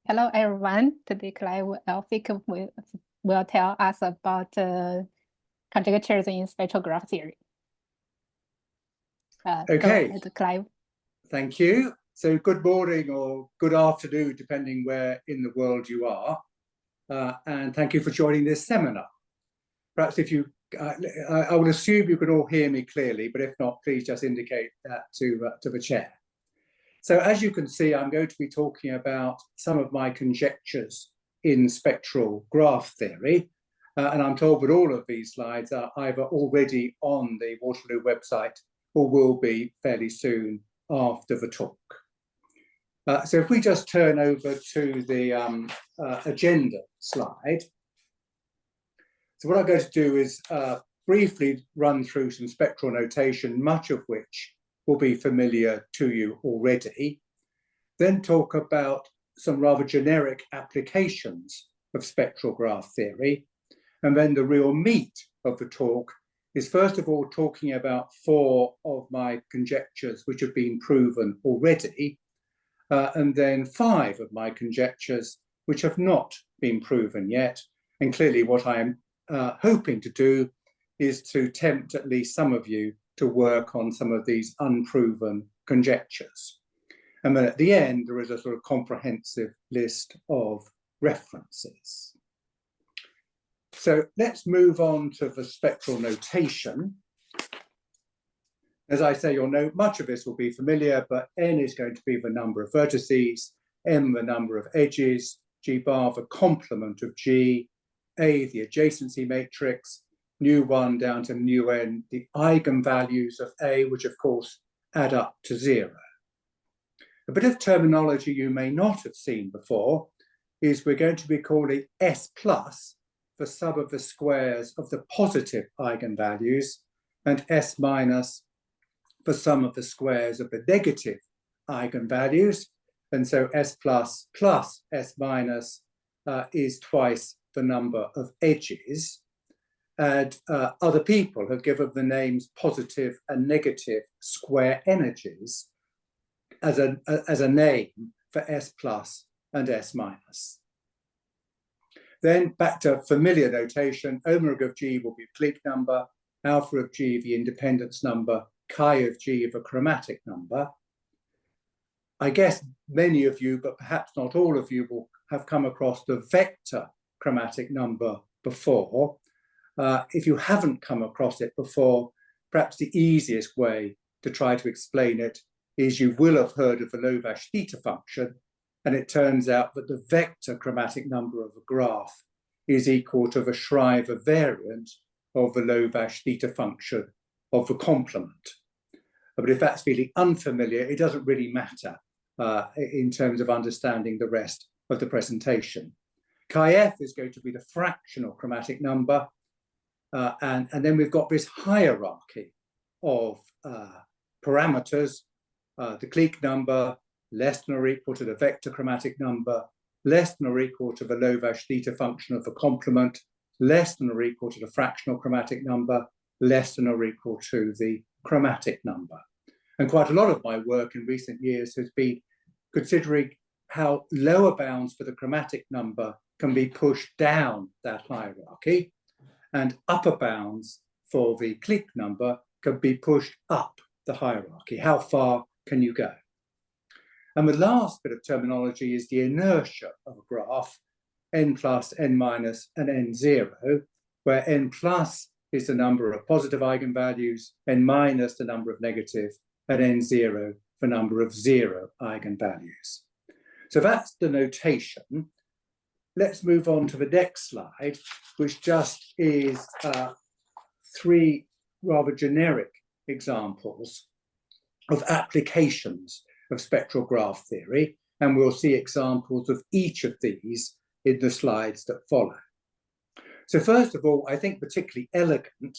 Hello, everyone. Today, Clive Elphick will tell us about conjectures in spectral graph theory. Okay. Go ahead, Clive. Thank you. So good morning or good afternoon, depending where in the world you are. And thank you for joining this seminar. Perhaps if you, I will assume you can all hear me clearly, but if not, please just indicate that to the chair. So as you can see, I'm going to be talking about some of my conjectures in spectral graph theory. And I'm told that all of these slides are either already on the Waterloo website or will be fairly soon after the talk. So if we just turn over to the agenda slide. So what I'm going to do is briefly run through some spectral notation, much of which will be familiar to you already, then talk about some rather generic applications of spectral graph theory, and then the real meat of the talk is first of all talking about 4 of my conjectures which have been proven already, and then 5 of my conjectures which have not been proven yet. And clearly what I am hoping to do is to tempt at least some of you to work on some of these unproven conjectures. And then at the end, there is a sort of comprehensive list of references. So let's move on to the spectral notation. As I say, you'll know much of this will be familiar, but n is going to be the number of vertices, m the number of edges, g bar the complement of g, a the adjacency matrix, nu1 down to nu-n, the eigenvalues of A, which of course add up to 0. A bit of terminology you may not have seen before is we're going to be calling S plus the sum of the squares of the positive eigenvalues and S minus the sum of the squares of the negative eigenvalues. And so S plus plus S minus is twice the number of edges. And other people have given the names positive and negative square energies as a name for S plus and S minus. Then back to familiar notation, omega of G will be clique number, alpha of G the independence number, chi of G the chromatic number. I guess many of you, but perhaps not all of you, will have come across the vector chromatic number before. If you haven't come across it before, perhaps the easiest way to try to explain it is you will have heard of the Lovász theta function, and it turns out that the vector chromatic number of a graph is equal to the Schreiber variant of the Lovász theta function of the complement. But if that's really unfamiliar, it doesn't really matter in terms of understanding the rest of the presentation. Chi f is going to be the fractional chromatic number. And then we've got this hierarchy of parameters, the clique number less than or equal to the vector chromatic number, less than or equal to the Lovász theta function of the complement, less than or equal to the fractional chromatic number, less than or equal to the chromatic number. And quite a lot of my work in recent years has been considering how lower bounds for the chromatic number can be pushed down that hierarchy, and upper bounds for the clique number can be pushed up the hierarchy. How far can you go? And the last bit of terminology is the inertia of a graph, n plus, n minus, and n0, where n plus is the number of positive eigenvalues, n minus the number of negative, and n0 the number of 0 eigenvalues. So that's the notation. Let's move on to the next slide, which just is 3 rather generic examples of applications of spectral graph theory, and we'll see examples of each of these in the slides that follow. So first of all, I think particularly elegant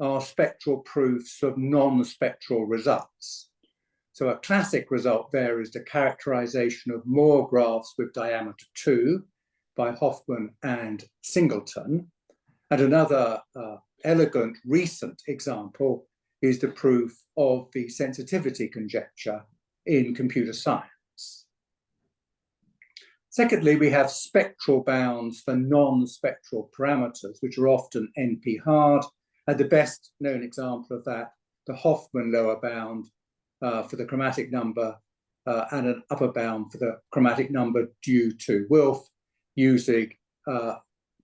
are spectral proofs of non-spectral results. So a classic result there is the characterization of Moore graphs with diameter 2, by Hoffman and Singleton. And another elegant recent example is the proof of the sensitivity conjecture in computer science. Secondly, we have spectral bounds for non-spectral parameters, which are often NP-hard. And the best known example of that, the Hoffman lower bound for the chromatic number and an upper bound for the chromatic number due to Wilf, using the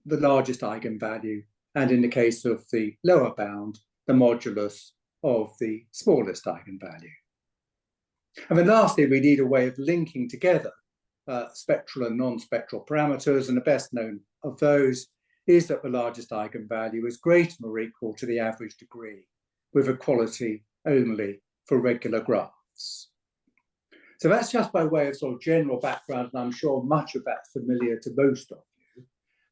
largest eigenvalue, and in the case of the lower bound, the modulus of the smallest eigenvalue. And then lastly, we need a way of linking together spectral and non-spectral parameters, and the best known of those is that the largest eigenvalue is greater than or equal to the average degree, with equality only for regular graphs. So that's just by way of sort of general background, and I'm sure much of that's familiar to most of you.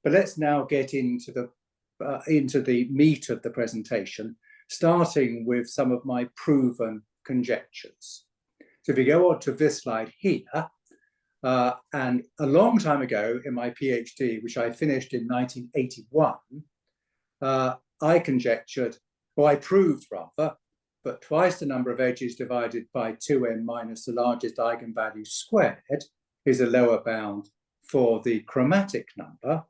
But let's now get into the meat of the presentation, starting with some of my proven conjectures. So if we go on to this slide here, and a long time ago in my PhD, which I finished in 1981, I conjectured, or I proved rather, that twice the number of edges divided by 2n minus the largest eigenvalue squared is a lower bound for the chromatic number.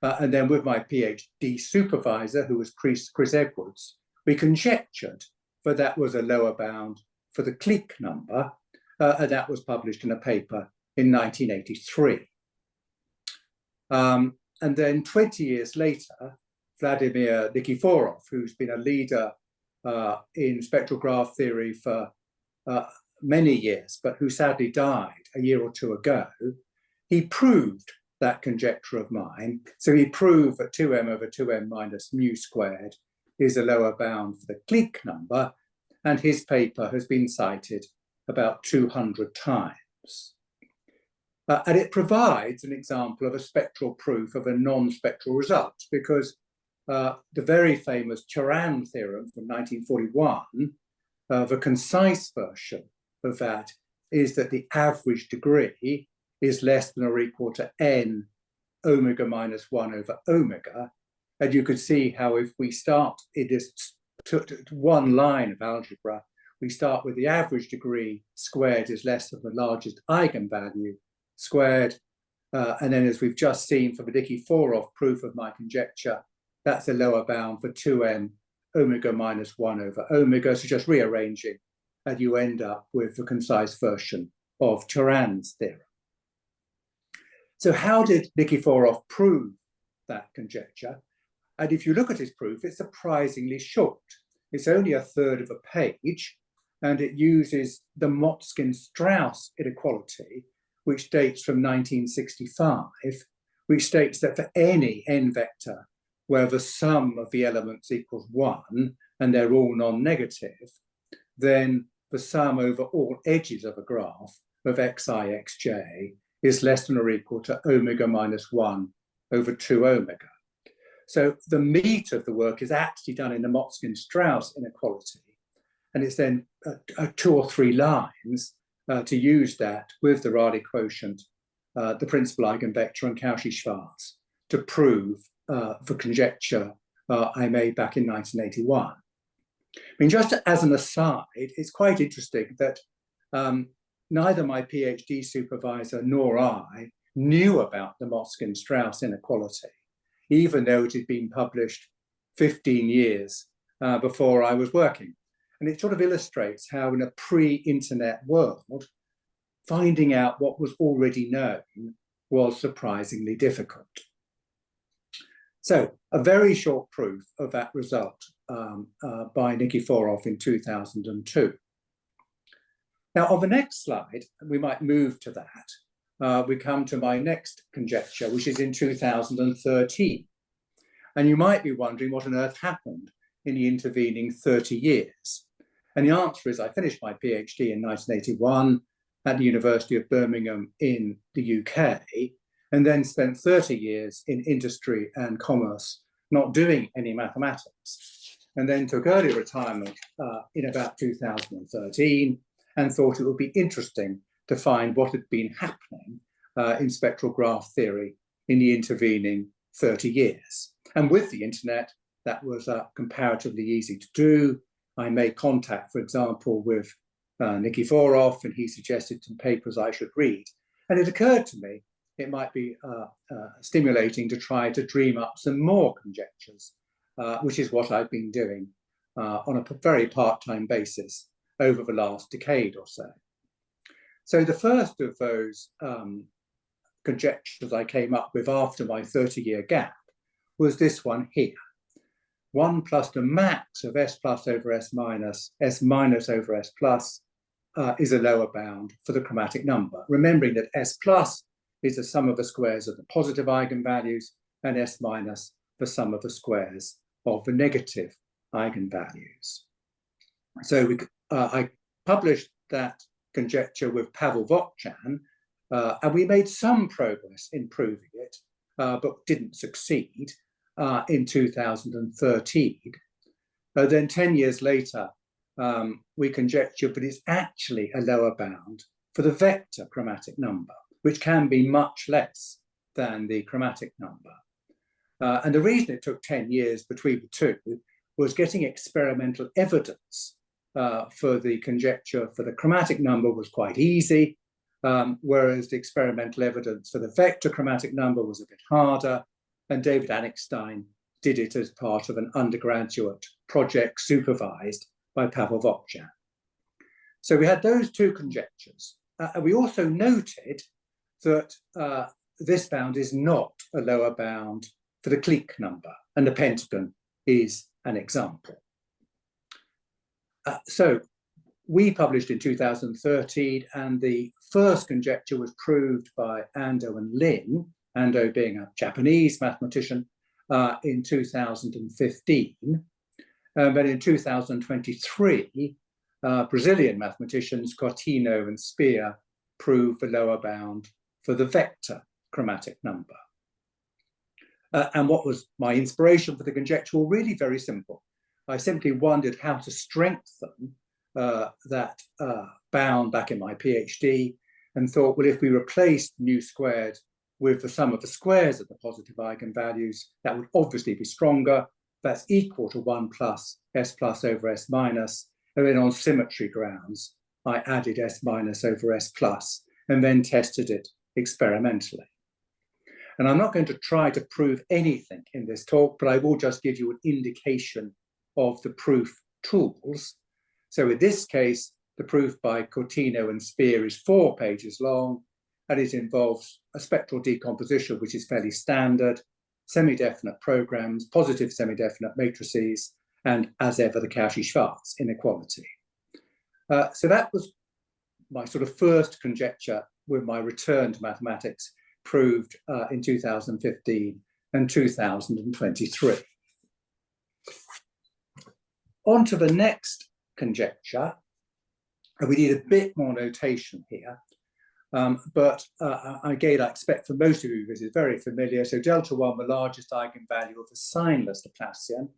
And then with my PhD supervisor, who was Chris Edwards, we conjectured that that was a lower bound for the clique number, and that was published in a paper in 1983. And then 20 years later, Vladimir Nikiforov, who's been a leader in spectral graph theory for many years, but who sadly died a year or two ago, he proved that conjecture of mine. So he proved that 2m over 2m minus mu squared is a lower bound for the clique number, and his paper has been cited about 200 times. And it provides an example of a spectral proof of a non-spectral result, because the very famous Turan theorem from 1941, the concise version of that is that the average degree is less than or equal to n omega minus 1 over omega. And you could see how if we start in this one line of algebra, we start with the average degree squared is less than the largest eigenvalue squared. And then as we've just seen from the Nikiforov proof of my conjecture, that's a lower bound for 2n omega minus 1 over omega. So just rearranging, and you end up with the concise version of Turan's theorem. So how did Nikiforov prove that conjecture? And if you look at his proof, it's surprisingly short. It's only a third of a page, and it uses the Motzkin-Strauss inequality, which dates from 1965, which states that for any n vector where the sum of the elements equals 1 and they're all non-negative, then the sum over all edges of a graph of xi, xj is less than or equal to omega minus 1 over 2 omega. So the meat of the work is actually done in the Motzkin-Strauss inequality, and it's then 2 or 3 lines to use that with the Rayleigh quotient, the principal eigenvector, and Cauchy-Schwarz to prove the conjecture I made back in 1981. I mean, just as an aside, it's quite interesting that neither my PhD supervisor nor I knew about the Motzkin-Strauss inequality, even though it had been published 15 years before I was working. And it sort of illustrates how in a pre-internet world, finding out what was already known was surprisingly difficult. So a very short proof of that result by Nikiforov in 2002. Now on the next slide, we might move to that. We come to my next conjecture, which is in 2013. And you might be wondering what on earth happened in the intervening 30 years. And the answer is I finished my PhD in 1981 at the University of Birmingham in the UK, and then spent 30 years in industry and commerce, not doing any mathematics, and then took early retirement in about 2013 and thought it would be interesting to find what had been happening in spectral graph theory in the intervening 30 years. And with the internet, that was comparatively easy to do. I made contact, for example, with Nikiforov, and he suggested some papers I should read. And it occurred to me it might be stimulating to try to dream up some more conjectures, which is what I've been doing on a very part-time basis over the last decade or so. So the first of those conjectures I came up with after my 30-year gap was this one here. 1 plus the max of S plus over S minus over S plus is a lower bound for the chromatic number, remembering that S plus is the sum of the squares of the positive eigenvalues and S minus the sum of the squares of the negative eigenvalues. So I published that conjecture with Pavel Vokchan, and we made some progress in proving it, but didn't succeed in 2013. Then 10 years later, we conjectured that it's actually a lower bound for the vector chromatic number, which can be much less than the chromatic number. And the reason it took 10 years between the two was getting experimental evidence for the conjecture for the chromatic number was quite easy, whereas the experimental evidence for the vector chromatic number was a bit harder, and David Annickstein did it as part of an undergraduate project supervised by Pavel Vokchan. So we had those two conjectures. And we also noted that this bound is not a lower bound for the clique number, and the pentagon is an example. So we published in 2013, and the first conjecture was proved by Ando and Lin, Ando being a Japanese mathematician, in 2015. But in 2023, Brazilian mathematicians Coutinho and Spear proved the lower bound for the vector chromatic number. And what was my inspiration for the conjecture? Well, really very simple. I simply wondered how to strengthen that bound back in my PhD, and thought, well, if we replaced mu squared with the sum of the squares of the positive eigenvalues, that would obviously be stronger. That's equal to 1 plus S plus over S minus. And then on symmetry grounds, I added S minus over S plus and then tested it experimentally. And I'm not going to try to prove anything in this talk, but I will just give you an indication of the proof tools. So in this case, the proof by Coutinho and Spear is 4 pages long, and it involves a spectral decomposition, which is fairly standard, semi-definite programs, positive semi-definite matrices, and as ever, the Cauchy-Schwarz inequality. So that was my sort of first conjecture with my return to mathematics, proved in 2015 and 2023. On to the next conjecture, and we need a bit more notation here, but again, I expect for most of you this is very familiar. So delta 1, the largest eigenvalue of the signless Laplacian,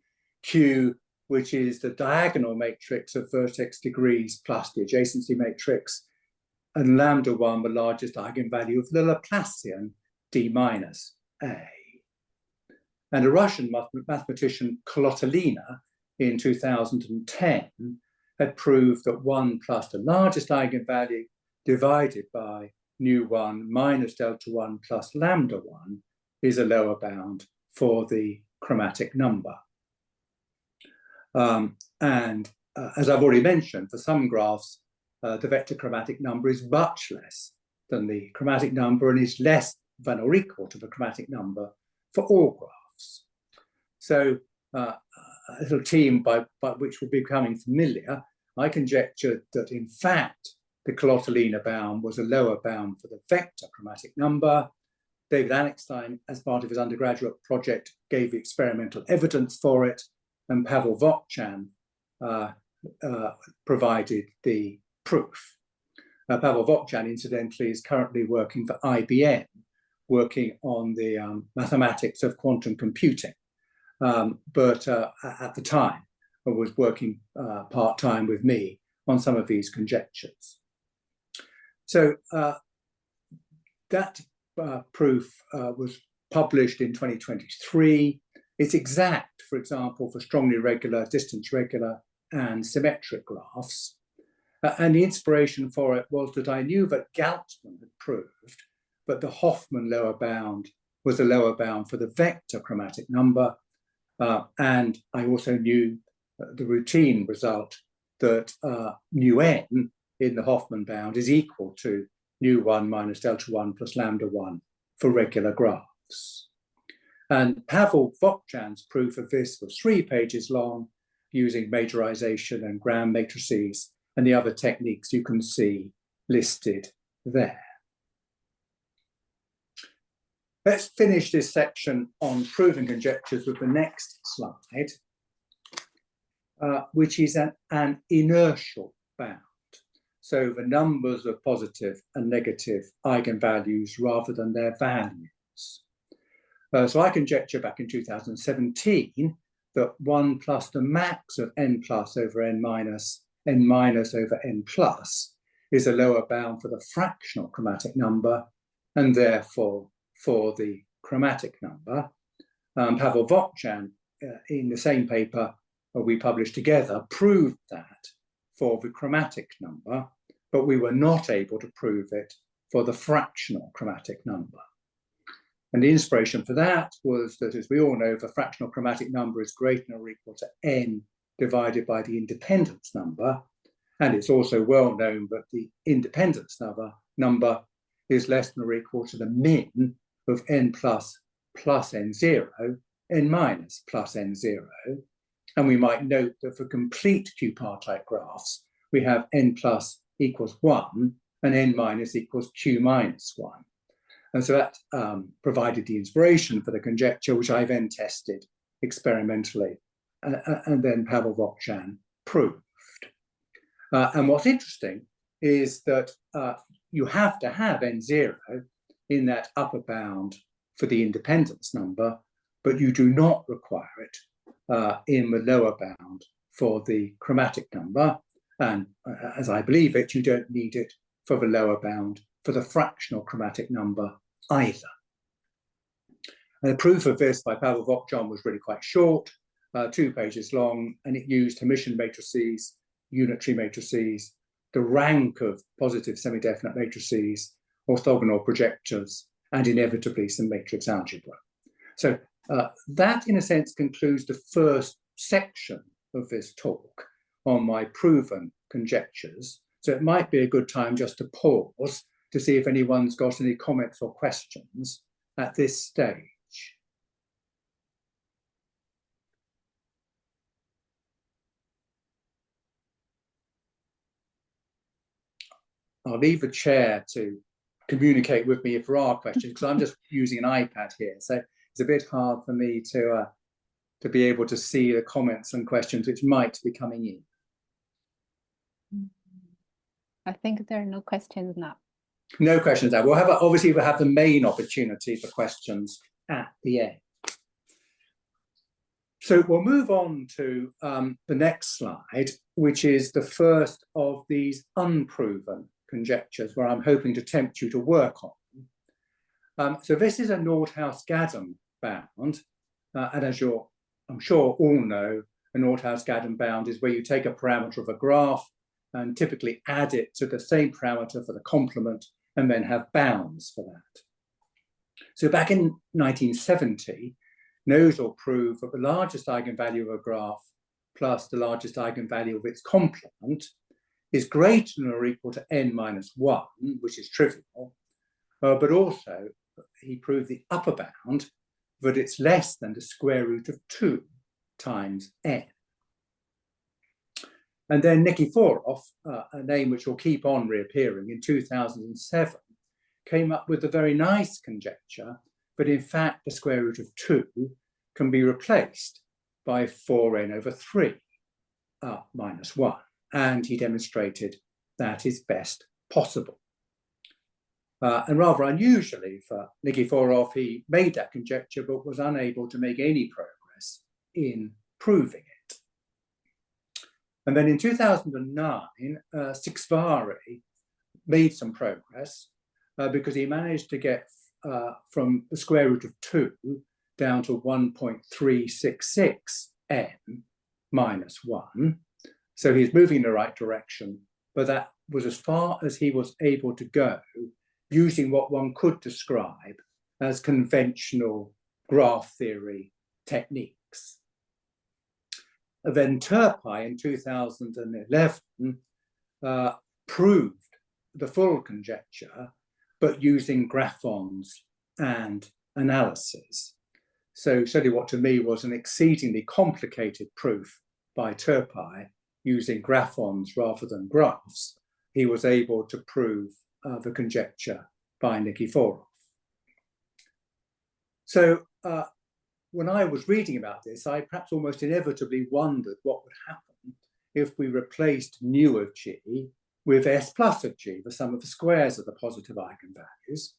Q, which is the diagonal matrix of vertex degrees plus the adjacency matrix, and lambda 1, the largest eigenvalue of the Laplacian, D minus A. And a Russian mathematician, Kolotolina, in 2010, had proved that 1 plus the largest eigenvalue divided by nu1 minus delta 1 plus lambda 1 is a lower bound for the chromatic number. As I've already mentioned, for some graphs, the vector chromatic number is much less than the chromatic number and is less than or equal to the chromatic number for all graphs. So a little team by which we're becoming familiar, I conjectured that in fact, the Kolotolina bound was a lower bound for the vector chromatic number. David Annickstein, as part of his undergraduate project, gave the experimental evidence for it, and Pavel Vokchan provided the proof. Pavel Vokchan, incidentally, is currently working for IBM, working on the mathematics of quantum computing, but at the time was working part-time with me on some of these conjectures. So that proof was published in 2023. It's exact, for example, for strongly regular, distance regular, and symmetric graphs. And the inspiration for it was that I knew that Galtman had proved but the Hoffman lower bound was the lower bound for the vector chromatic number. And I also knew the routine result that nu n in the Hoffman bound is equal to nu1 minus delta 1 plus lambda 1 for regular graphs. And Pavel Vokjan's proof of this was 3 pages long, using majorization and gram matrices and the other techniques you can see listed there. Let's finish this section on proving conjectures with the next slide, which is an inertial bound. So the numbers of positive and negative eigenvalues rather than their values. So I conjecture back in 2017 that 1 plus the max of n plus over n minus over n plus is a lower bound for the fractional chromatic number, and therefore for the chromatic number. Pavel Vokjan, in the same paper we published together, proved that for the chromatic number, but we were not able to prove it for the fractional chromatic number. And the inspiration for that was that, as we all know, the fractional chromatic number is greater than or equal to n divided by the independence number. And it's also well known that the independence number is less than or equal to the min of n plus n0, n minus plus n0. And we might note that for complete q-part-type graphs, we have n plus equals 1 and n minus equals q minus 1. And so that provided the inspiration for the conjecture, which I then tested experimentally, and then Pavel Vokjan proved. And what's interesting is that you have to have n0 in that upper bound for the independence number, but you do not require it in the lower bound for the chromatic number. And as I believe it, you don't need it for the lower bound for the fractional chromatic number either. And the proof of this by Pavel Vokjan was really quite short, 2 pages long, and it used Hermitian matrices, unitary matrices, the rank of positive semi-definite matrices, orthogonal projectors, and inevitably some matrix algebra. So that, in a sense, concludes the first section of this talk on my proven conjectures. So it might be a good time just to pause to see if anyone's got any comments or questions at this stage. I'll leave the chair to communicate with me if there are questions, because I'm just using an iPad here. So it's a bit hard for me to be able to see the comments and questions which might be coming in. I think there are no questions now. No questions now. Obviously we'll have the main opportunity for questions at the end. So we'll move on to the next slide, which is the first of these unproven conjectures, where I'm hoping to tempt you to work on. So this is a Nordhaus-Gaddum bound, and as I'm sure all know, a Nordhaus-Gaddum bound is where you take a parameter of a graph and typically add it to the same parameter for the complement, and then have bounds for that. So back in 1970, Noddahl proved that the largest eigenvalue of a graph plus the largest eigenvalue of its complement is greater than or equal to n minus 1, which is trivial, but also he proved the upper bound that it's less than the square root of 2 times n. And then Nikiforov, a name which will keep on reappearing, in 2007, came up with a very nice conjecture, but in fact the square root of 2 can be replaced by 4n over 3 minus 1. And he demonstrated that is best possible. And rather unusually for Nikiforov, he made that conjecture, but was unable to make any progress in proving it. And then in 2009, Sixvari made some progress because he managed to get from the square root of 2 down to 1.366 n minus 1. So he's moving in the right direction, but that was as far as he was able to go using what one could describe as conventional graph theory techniques. Then Turpie in 2011 proved the full conjecture, but using graphons and analysis. So certainly what to me was an exceedingly complicated proof by Turpie using graphons rather than graphs. He was able to prove the conjecture by Nikiforov. So when I was reading about this, I perhaps almost inevitably wondered what would happen if we replaced nu of G with S plus of G, the sum of the squares of the positive eigenvalues.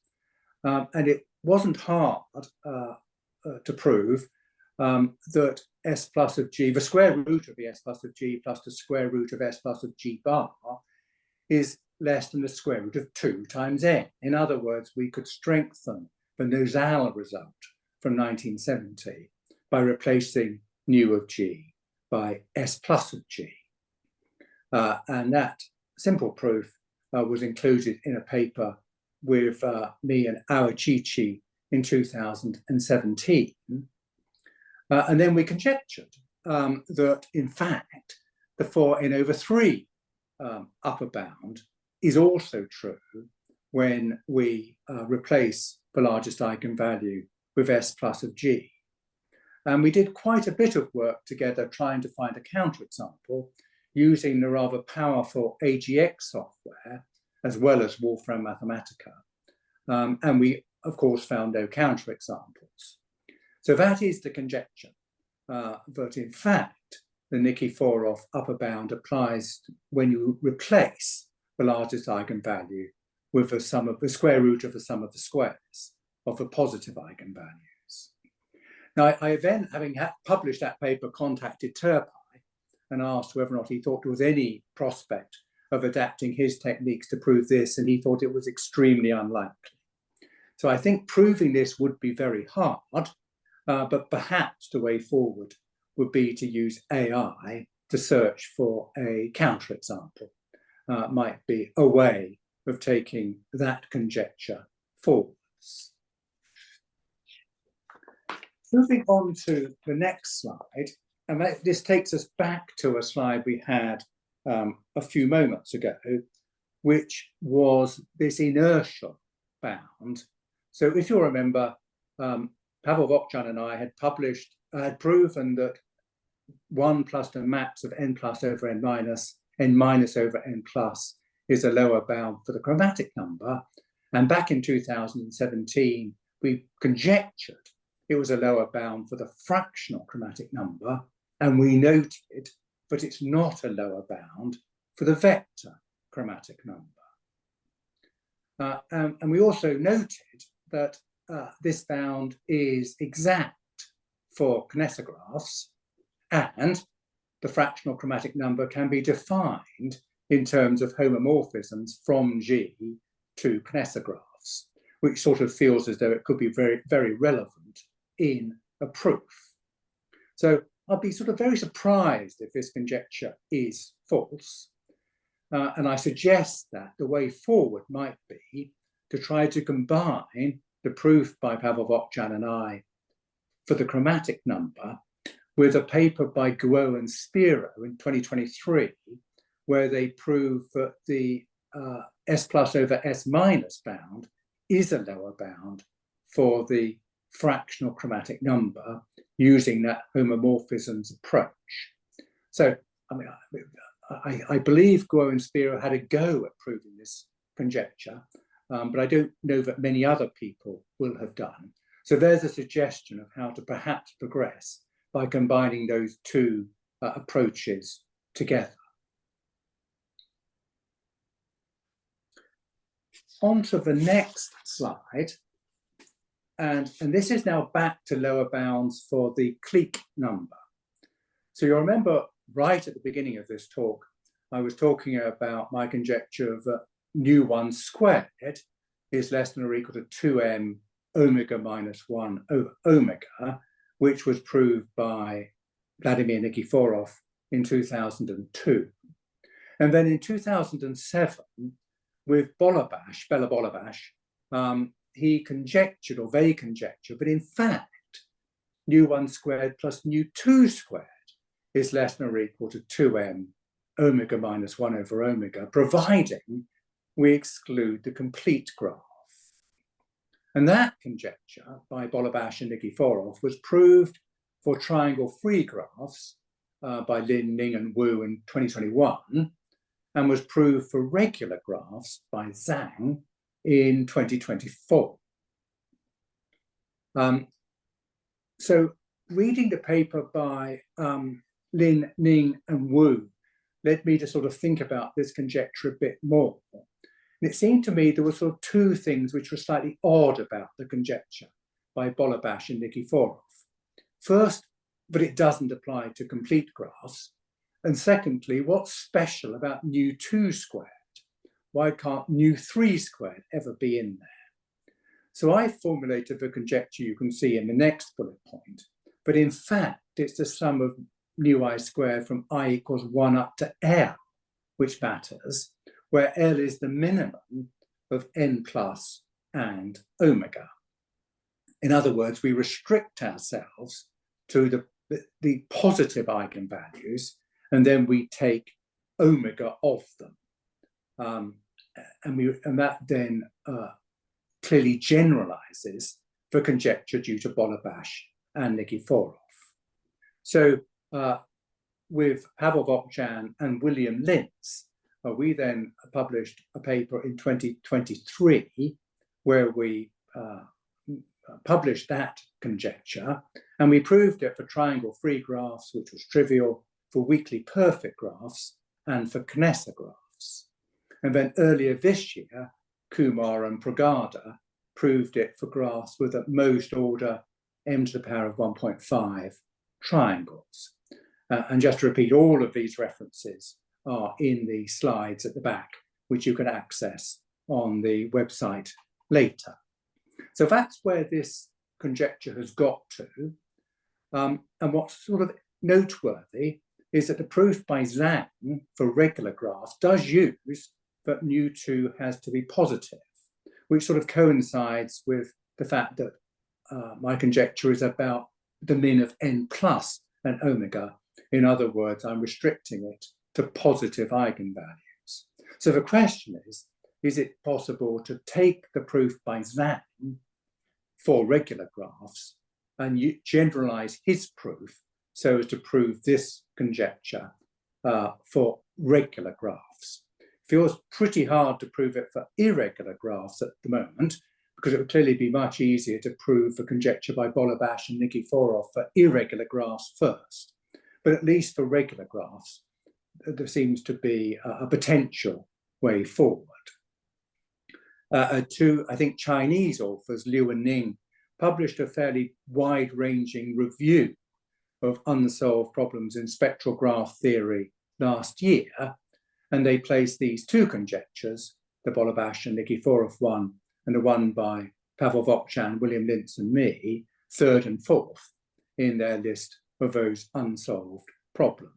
And it wasn't hard to prove that S plus of G, the square root of the S plus of G plus the square root of S plus of G bar is less than the square root of 2 times n. In other words, we could strengthen the Nodal result from 1970 by replacing nu of G by S plus of G. And that simple proof was included in a paper with me and Awachichi in 2017. And then we conjectured that, in fact, the 4n over 3 upper bound is also true when we replace the largest eigenvalue with S plus of G. And we did quite a bit of work together trying to find a counterexample using the rather powerful AGX software, as well as Wolfram Mathematica. And we, of course, found no counterexamples. So that is the conjecture, that in fact, the Nikiforov upper bound applies when you replace the largest eigenvalue with the sum of the square root of the sum of the squares of the positive eigenvalues. Now, I then, having published that paper, contacted Turpie and asked whether or not he thought there was any prospect of adapting his techniques to prove this, and he thought it was extremely unlikely. So I think proving this would be very hard, but perhaps the way forward would be to use AI to search for a counterexample. Might be a way of taking that conjecture forwards. Moving on to the next slide, and this takes us back to a slide we had a few moments ago, which was this inertial bound. So if you'll remember, Pavel Vokchan and I had proven that 1 plus the max of n plus over n minus over n plus is a lower bound for the chromatic number. And back in 2017, we conjectured it was a lower bound for the fractional chromatic number. And we noted that it's not a lower bound for the vector chromatic number. And we also noted that this bound is exact for kinesographs, and the fractional chromatic number can be defined in terms of homomorphisms from G to kinesographs, which sort of feels as though it could be very, very relevant in a proof. So I'll be sort of very surprised if this conjecture is false. And I suggest that the way forward might be to try to combine the proof by Pavel Vokchan and I for the chromatic number with a paper by Guo and Spiro in 2023, where they prove that the S plus over S minus bound is a lower bound for the fractional chromatic number using that homomorphisms approach. So, I mean, I believe Guo and Spiro had a go at proving this conjecture, but I don't know that many other people will have done. So there's a suggestion of how to perhaps progress by combining those two approaches together. On to the next slide. And this is now back to lower bounds for the clique number. So you'll remember right at the beginning of this talk, I was talking about my conjecture that nu1 squared is less than or equal to 2m omega minus 1 over omega, which was proved by Vladimir Nikiforov in 2002. And then in 2007, with Bela Bolabash, he conjectured, or they conjectured, but in fact, nu1 squared plus nu2 squared is less than or equal to 2m omega minus 1 over omega, providing we exclude the complete graph. And that conjecture by Bolobash and Nikiforov was proved for triangle-free graphs by Lin, Ning, and Wu in 2021, and was proved for regular graphs by Zhang in 2024. So reading the paper by Lin, Ning, and Wu led me to sort of think about this conjecture a bit more. And it seemed to me there were sort of two things which were slightly odd about the conjecture by Bolobash and Nikiforov. First, that it doesn't apply to complete graphs. And secondly, what's special about nu2 squared? Why can't nu3 squared ever be in there? So I formulated the conjecture you can see in the next bullet point, but in fact, it's the sum of nu I squared from I equals 1 up to L, which matters, where L is the minimum of n plus and omega. In other words, we restrict ourselves to the positive eigenvalues, and then we take omega off them. And that then clearly generalizes the conjecture due to Bolobash and Nikiforov. So with Pavel Vokjan and William Lintz, we then published a paper in 2023 where we published that conjecture, and we proved it for triangle-free graphs, which was trivial, for weakly perfect graphs, and for Knesser graphs. And then earlier this year, Kumar and Pragada proved it for graphs with at most order m to the power of 1.5 triangles. And just to repeat, all of these references are in the slides at the back, which you can access on the website later. So that's where this conjecture has got to. And what's sort of noteworthy is that the proof by Zhang for regular graphs does use that nu2 has to be positive, which sort of coincides with the fact that my conjecture is about the min of n plus and omega. In other words, I'm restricting it to positive eigenvalues. So the question is it possible to take the proof by Zhang for regular graphs and generalize his proof so as to prove this conjecture for regular graphs? Feels pretty hard to prove it for irregular graphs at the moment, because it would clearly be much easier to prove the conjecture by Bolobash and Nikiforov for irregular graphs first. But at least for regular graphs, there seems to be a potential way forward. Two, I think, Chinese authors, Liu and Ning, published a fairly wide-ranging review of unsolved problems in spectral graph theory last year, and they placed these two conjectures, the Bolobash and Nikiforov one, and the one by Pavel Vokjan, William Lintz, and me, third and fourth in their list of those unsolved problems.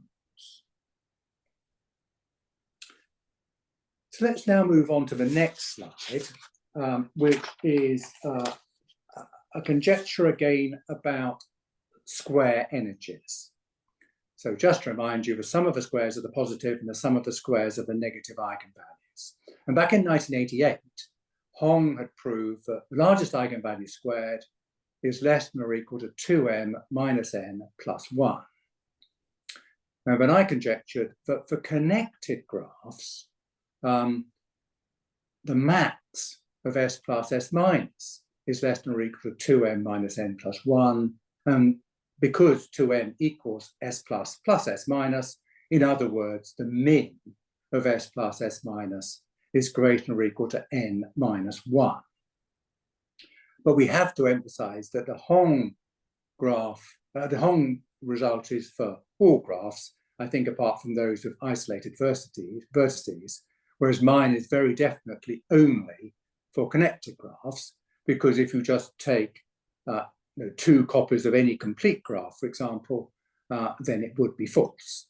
So let's now move on to the next slide, which is a conjecture again about square energies. So just to remind you, the sum of the squares of the positive and the sum of the squares of the negative eigenvalues. And back in 1988, Hong had proved that the largest eigenvalue squared is less than or equal to 2m minus n plus 1. Now, then I conjectured that for connected graphs, the max of s plus s minus is less than or equal to 2m minus n plus 1. And because 2n equals s plus s minus, in other words, the min of s plus s minus is greater than or equal to n minus 1. But we have to emphasize that the Hong graph, the Hong result is for all graphs, I think, apart from those with isolated vertices, whereas mine is very definitely only for connected graphs, because if you just take two copies of any complete graph, for example, then it would be false.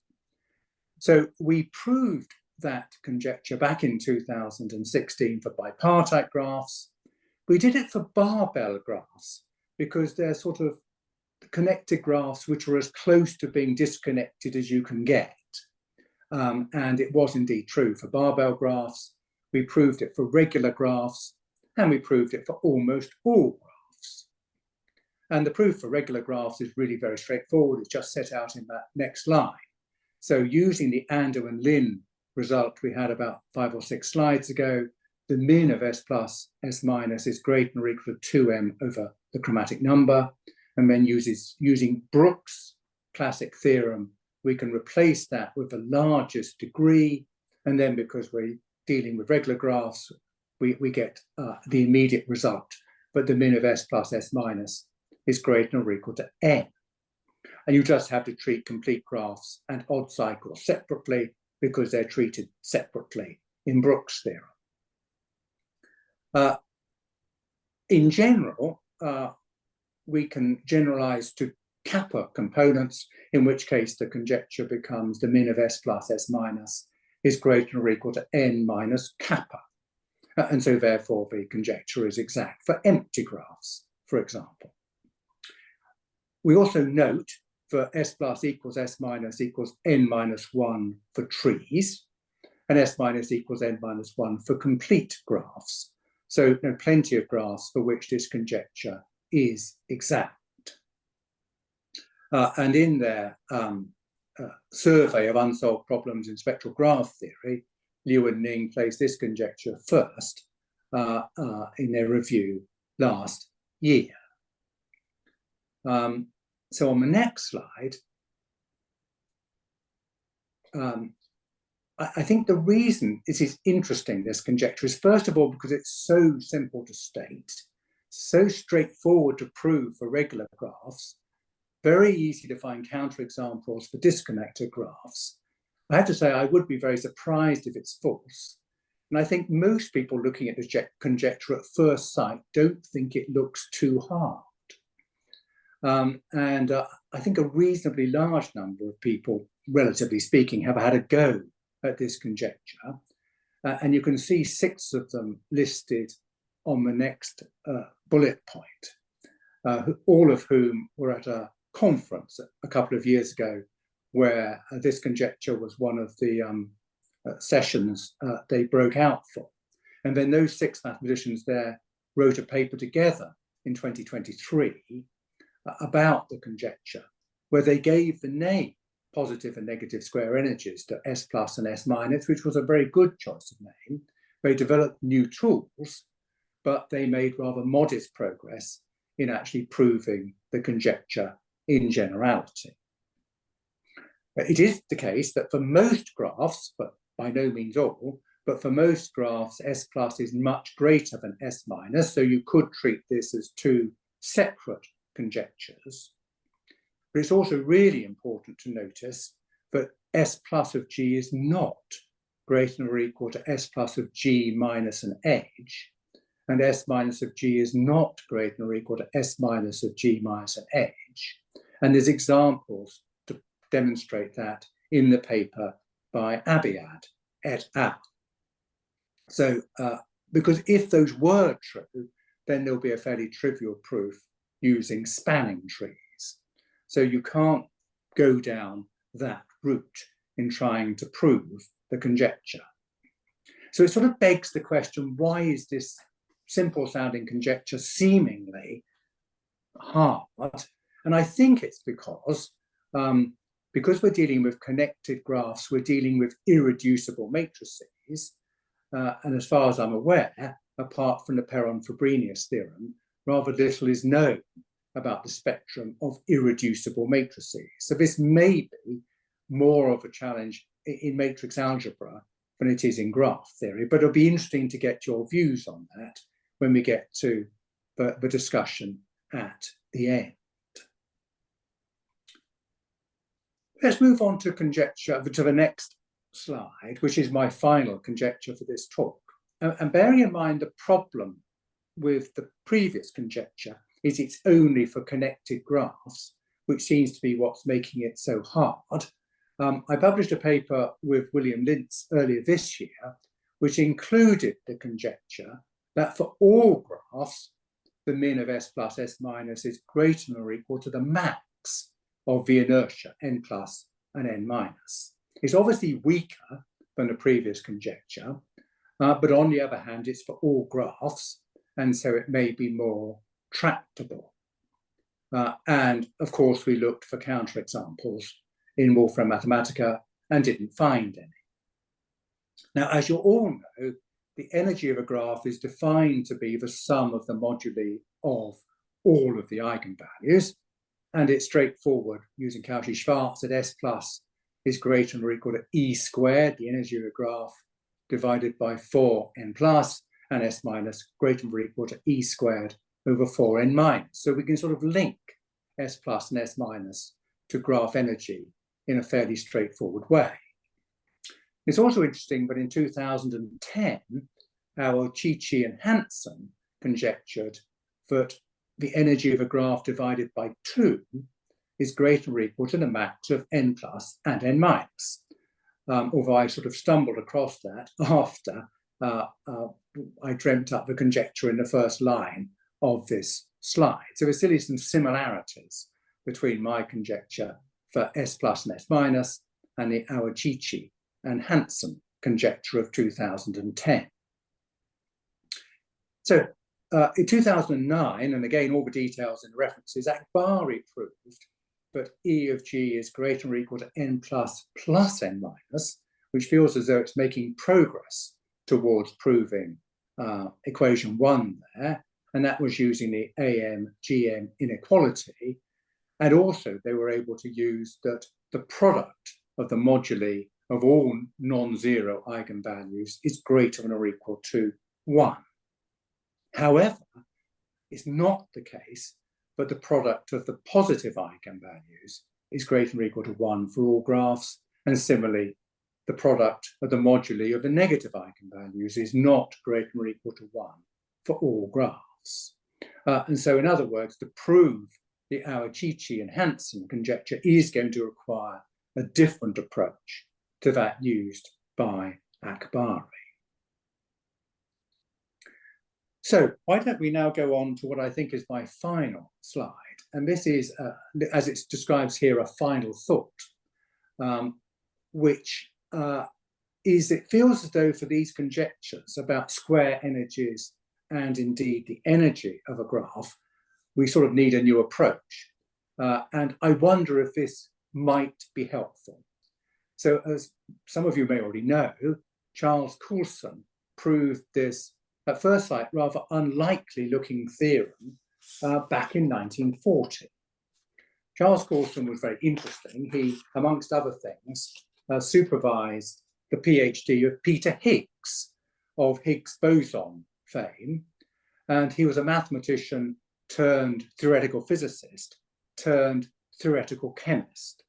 So we proved that conjecture back in 2016 for bipartite graphs. We did it for barbell graphs because they're sort of connected graphs which are as close to being disconnected as you can get. And it was indeed true for barbell graphs. We proved it for regular graphs, and we proved it for almost all graphs. And the proof for regular graphs is really very straightforward. It's just set out in that next line. So using the Ando and Lin result we had about 5 or 6 slides ago, the min of S plus S minus is greater than or equal to 2m over the chromatic number. And then using Brooks' classic theorem, we can replace that with the largest degree. And then because we're dealing with regular graphs, we get the immediate result. But the min of S plus S minus is greater than or equal to n. And you just have to treat complete graphs and odd cycles separately because they're treated separately in Brooks' theorem. In general, we can generalize to kappa components, in which case the conjecture becomes the min of S plus S minus is greater than or equal to n minus kappa. And so therefore the conjecture is exact for empty graphs, for example. We also note for S plus equals S minus equals n minus 1 for trees, and S minus equals n minus 1 for complete graphs. So plenty of graphs for which this conjecture is exact. And in their survey of unsolved problems in spectral graph theory, Liu and Ning placed this conjecture first in their review last year. So on the next slide, I think the reason this is interesting, this conjecture, is first of all because it's so simple to state, so straightforward to prove for regular graphs, very easy to find counterexamples for disconnected graphs. I have to say I would be very surprised if it's false. And I think most people looking at this conjecture at first sight don't think it looks too hard. I think a reasonably large number of people, relatively speaking, have had a go at this conjecture. And you can see 6 of them listed on the next bullet point, all of whom were at a conference a couple of years ago where this conjecture was one of the sessions they broke out for. And then those 6 mathematicians there wrote a paper together in 2023 about the conjecture, where they gave the name positive and negative square energies to S plus and S minus, which was a very good choice of name. They developed new tools, but they made rather modest progress in actually proving the conjecture in generality. It is the case that for most graphs, but by no means all, but for most graphs, S plus is much greater than S minus, so you could treat this as 2 separate conjectures. But it's also really important to notice that S plus of G is not greater than or equal to S plus of G minus an edge, and S minus of G is not greater than or equal to S minus of G minus an edge. And there's examples to demonstrate that in the paper by Abiad et al. So, because if those were true, then there'll be a fairly trivial proof using spanning trees. So you can't go down that route in trying to prove the conjecture. So it sort of begs the question, why is this simple sounding conjecture seemingly hard? And I think it's because we're dealing with connected graphs, we're dealing with irreducible matrices. And as far as I'm aware, apart from the Perron-Frobenius theorem, rather little is known about the spectrum of irreducible matrices. So this may be more of a challenge in matrix algebra than it is in graph theory, but it'll be interesting to get your views on that when we get to the discussion at the end. Let's move on to conjecture, to the next slide, which is my final conjecture for this talk. And bearing in mind the problem with the previous conjecture is it's only for connected graphs, which seems to be what's making it so hard. I published a paper with William Lintz earlier this year, which included the conjecture that for all graphs, the min of S plus S minus is greater than or equal to the max of the inertia, n plus and n minus. It's obviously weaker than the previous conjecture, but on the other hand, it's for all graphs, and so it may be more tractable. And of course, we looked for counterexamples in Wolfram Mathematica and didn't find any. Now, as you all know, the energy of a graph is defined to be the sum of the moduli of all of the eigenvalues, and it's straightforward using Cauchy-Schwarz that S plus is greater than or equal to E squared, the energy of a graph, divided by 4n plus, and S minus greater than or equal to E squared over 4n minus. So we can sort of link S plus and S minus to graph energy in a fairly straightforward way. It's also interesting that in 2010, our Chichi and Hansen conjectured that the energy of a graph divided by 2 is greater than or equal to the max of n plus and n minus. Although I sort of stumbled across that after I dreamt up the conjecture in the first line of this slide. So there's still some similarities between my conjecture for S plus and S minus and the our Chichi and Hansen conjecture of 2010. So in 2009, and again, all the details and references, Akbari proved that E of G is greater than or equal to n plus plus n minus, which feels as though it's making progress towards proving equation 1 there. And that was using the AM-GM inequality. And also they were able to use that the product of the moduli of all non-zero eigenvalues is greater than or equal to 1. However, it's not the case that the product of the positive eigenvalues is greater than or equal to 1 for all graphs, and similarly, the product of the moduli of the negative eigenvalues is not greater than or equal to 1 for all graphs. And so, in other words, to prove the Chichi and Hansen conjecture is going to require a different approach to that used by Akbari. So why don't we now go on to what I think is my final slide. And this is, as it describes here, a final thought, which is it feels as though for these conjectures about square energies and indeed the energy of a graph, we sort of need a new approach. And I wonder if this might be helpful. So as some of you may already know, Charles Coulson proved this at first sight rather unlikely looking theorem back in 1940. Charles Coulson was very interesting. He, amongst other things, supervised the PhD of Peter Higgs of Higgs boson fame. And he was a mathematician turned theoretical physicist, turned theoretical chemist.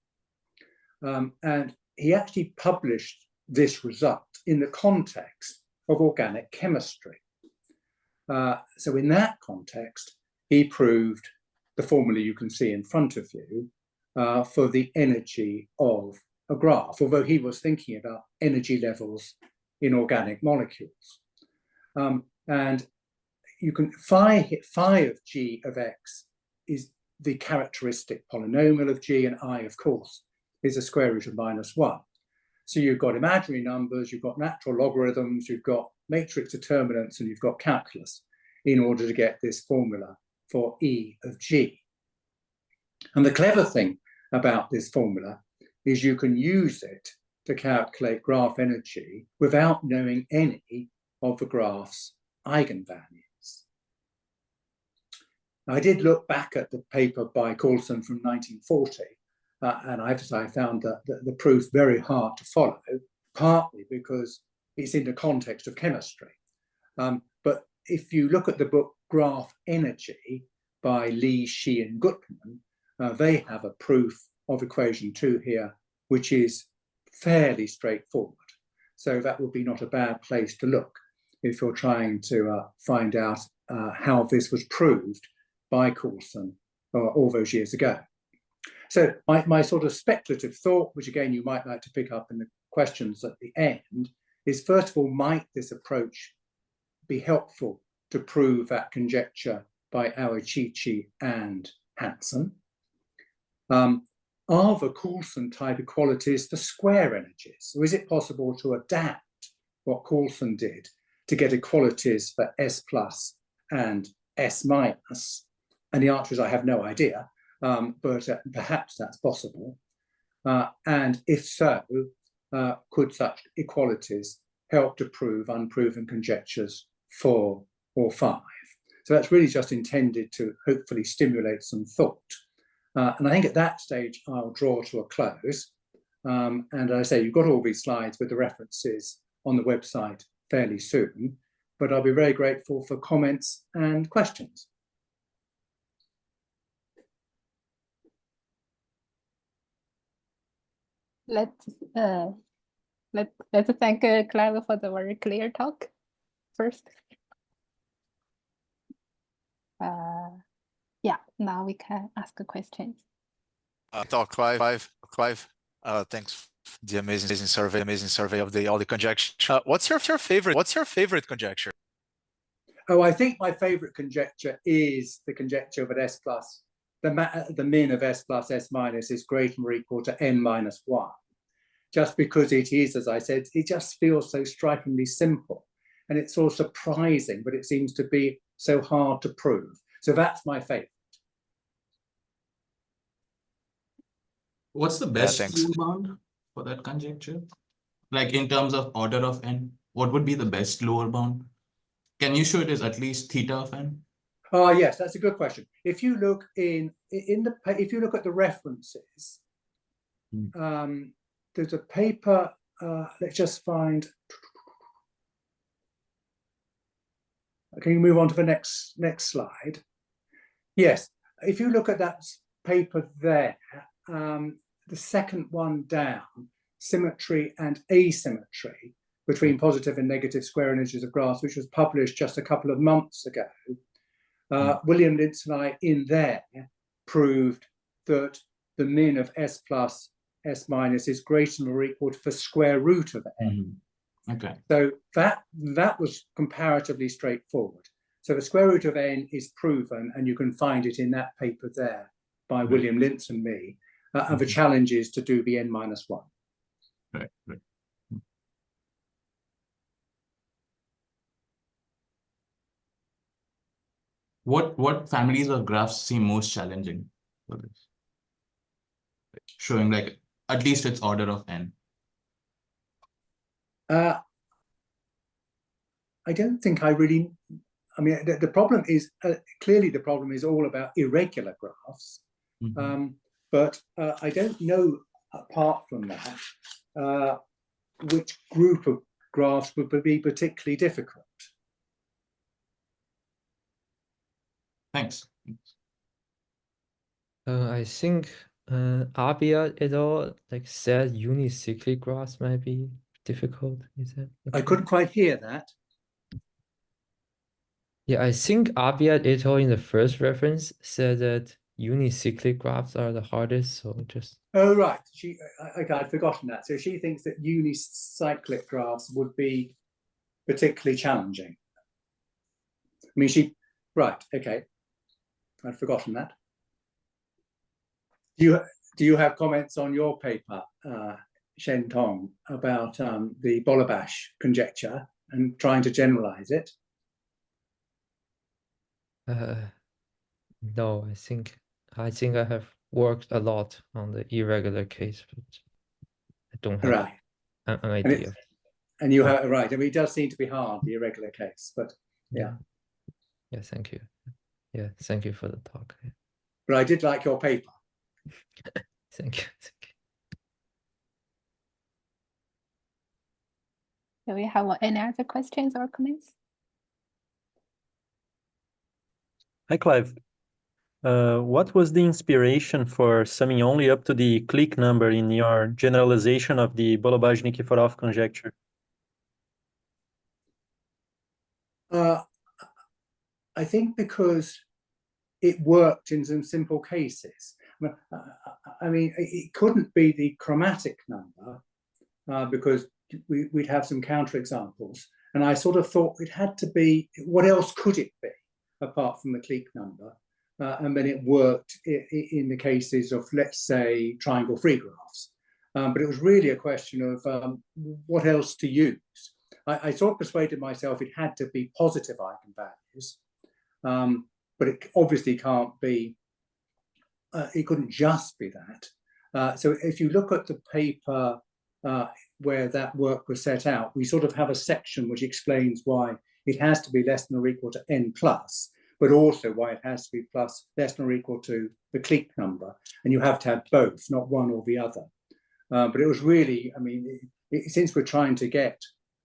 And he actually published this result in the context of organic chemistry. So in that context, he proved the formula you can see in front of you for the energy of a graph, although he was thinking about energy levels in organic molecules. And you can, phi of G of X is the characteristic polynomial of G, and I, of course, is the square root of -1. So you've got imaginary numbers, you've got natural logarithms, you've got matrix determinants, and you've got calculus in order to get this formula for E of G. And the clever thing about this formula is you can use it to calculate graph energy without knowing any of the graph's eigenvalues. Now, I did look back at the paper by Coulson from 1940, and I have to say I found the proof very hard to follow, partly because it's in the context of chemistry. But if you look at the book Graph Energy by Lee, Shi, and Gutman, they have a proof of equation 2 here, which is fairly straightforward. So that would be not a bad place to look if you're trying to find out how this was proved by Coulson all those years ago. So my sort of speculative thought, which again you might like to pick up in the questions at the end, is first of all, might this approach be helpful to prove that conjecture by AGT and Hansen. Are the Coulson type equalities for square energies? So is it possible to adapt what Coulson did to get equalities for S plus and S minus? And the answer is I have no idea, but perhaps that's possible. And if so, could such equalities help to prove unproven conjectures 4 or 5? So that's really just intended to hopefully stimulate some thought. And I think at that stage, I'll draw to a close. And as I say, you've got all these slides with the references on the website fairly soon, but I'll be very grateful for comments and questions. Let's thank Clive for the very clear talk first. Yeah, now we can ask questions. Clive, thanks for the amazing survey of all the conjecture. What's your favorite conjecture? Oh, I think my favorite conjecture is the conjecture that S plus, the min of S plus S minus is greater or equal to n minus 1. Just because it is, as I said, it just feels so strikingly simple. And it's so surprising, but it seems to be so hard to prove. So that's my favorite. What's the best lower bound for that conjecture? Like in terms of order of n, what would be the best lower bound? Can you show it as at least theta of n? Oh, yes, that's a good question. If you look if you look at the references, there's a paper. Let's just find. Can you move on to the next slide? Yes, if you look at that paper there, the second one down, symmetry and asymmetry between positive and negative square energies of graphs, which was published just a couple of months ago. William Lintz and I in there proved that the min of S plus S minus is greater than or equal to the square root of n. Okay. So that was comparatively straightforward. So the square root of n is proven, and you can find it in that paper there by William Lintz and me. And the challenge is to do the n minus 1. Right. What families of graphs seem most challenging for this? Showing like at least its order of n. I don't think I really. I mean, the problem is clearly the problem is all about irregular graphs, but I don't know apart from that which group of graphs would be particularly difficult. Thanks. I think Abia et al. Said unicyclic graphs might be difficult. Is that okay? I couldn't quite hear that. Yeah, I think Abia et al. In the first reference said that unicyclic graphs are the hardest. So just. Oh right, I'd forgotten that. So she thinks that unicyclic graphs would be particularly challenging. I mean, right, okay. I'd forgotten that. Do you have comments on your paper, Shen Tong, about the Bolabash conjecture and trying to generalize it? No, I think I have worked a lot on the irregular case, but I don't have an idea. And you have right. I mean, it does seem to be hard, the irregular case, but yeah. Yeah, thank you. Yeah, thank you for the talk. Yeah. But I did like your paper. Thank you. Do we have any other questions or comments? Hi, Clive. What was the inspiration for summing only up to the clique number in your generalization of the Bolobash-Nikiforov conjecture? I think because it worked in some simple cases. I mean, it couldn't be the chromatic number because we'd have some counterexamples. And I sort of thought it had to be, what else could it be apart from the clique number? And then it worked in the cases of, let's say, triangle free graphs. But it was really a question of what else to use. I sort of persuaded myself it had to be positive eigenvalues, but it obviously can't be, it couldn't just be that. So if you look at the paper where that work was set out, we sort of have a section which explains why it has to be less than or equal to n plus, but also why it has to be plus less than or equal to the clique number. And you have to have both, not one or the other. But it was really, I mean, since we're trying to get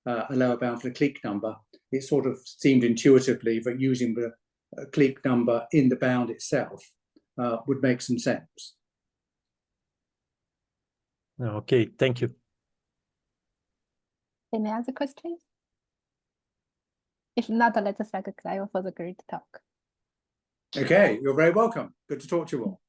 a lower bound for the clique number, it sort of seemed intuitively that using the clique number in the bound itself would make some sense. Okay, thank you. Any other questions? If not, let's thank Clive for the great talk. Okay, you're very welcome. Good to talk to you all.